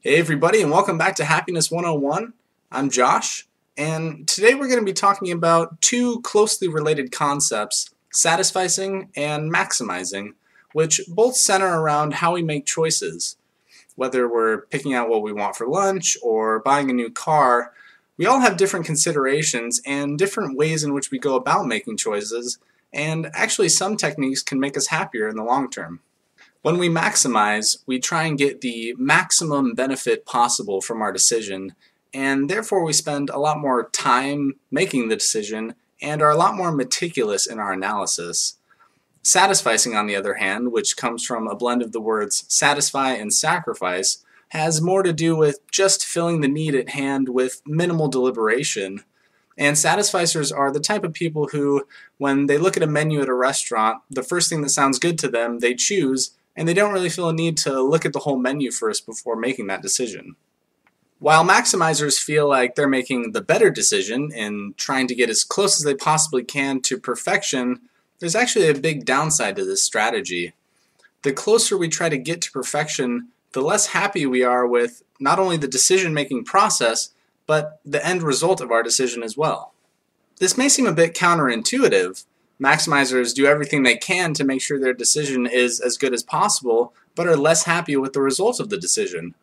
Hey everybody, and welcome back to Happiness 101. I'm Josh, and today we're going to be talking about two closely related concepts, satisficing and maximizing, which both center around how we make choices. Whether we're picking out what we want for lunch or buying a new car, we all have different considerations and different ways in which we go about making choices, and actually some techniques can make us happier in the long term. When we maximize, we try and get the maximum benefit possible from our decision, and therefore we spend a lot more time making the decision and are a lot more meticulous in our analysis. Satisficing, on the other hand, which comes from a blend of the words satisfy and sacrifice, has more to do with just filling the need at hand with minimal deliberation. And satisficers are the type of people who, when they look at a menu at a restaurant, the first thing that sounds good to them, they choose, and they don't really feel a need to look at the whole menu first before making that decision. While maximizers feel like they're making the better decision in trying to get as close as they possibly can to perfection, there's actually a big downside to this strategy. The closer we try to get to perfection, the less happy we are with not only the decision-making process, but the end result of our decision as well. This may seem a bit counterintuitive. Maximizers do everything they can to make sure their decision is as good as possible, but are less happy with the results of the decision.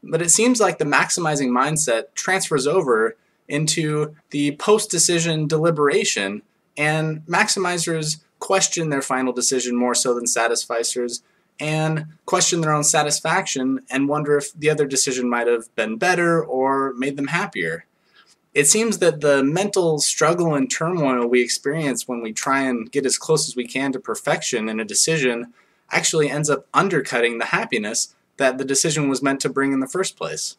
But it seems like the maximizing mindset transfers over into the post-decision deliberation, and maximizers question their final decision more so than satisficers, and question their own satisfaction and wonder if the other decision might have been better or made them happier. It seems that the mental struggle and turmoil we experience when we try and get as close as we can to perfection in a decision actually ends up undercutting the happiness that the decision was meant to bring in the first place.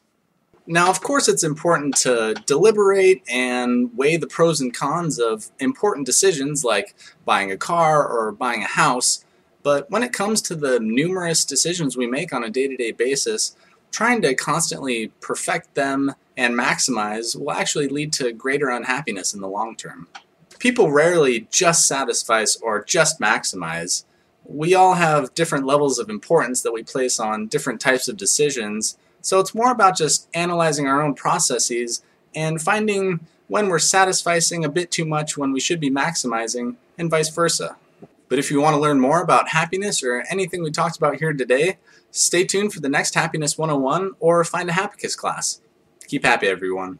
Now, of course, it's important to deliberate and weigh the pros and cons of important decisions like buying a car or buying a house, but when it comes to the numerous decisions we make on a day-to-day basis, trying to constantly perfect them and maximize will actually lead to greater unhappiness in the long term. People rarely just satisfice or just maximize. We all have different levels of importance that we place on different types of decisions, so it's more about just analyzing our own processes and finding when we're satisficing a bit too much when we should be maximizing, and vice versa. But if you want to learn more about happiness or anything we talked about here today, stay tuned for the next Happiness 101 or find a Hapacus class. Keep happy, everyone.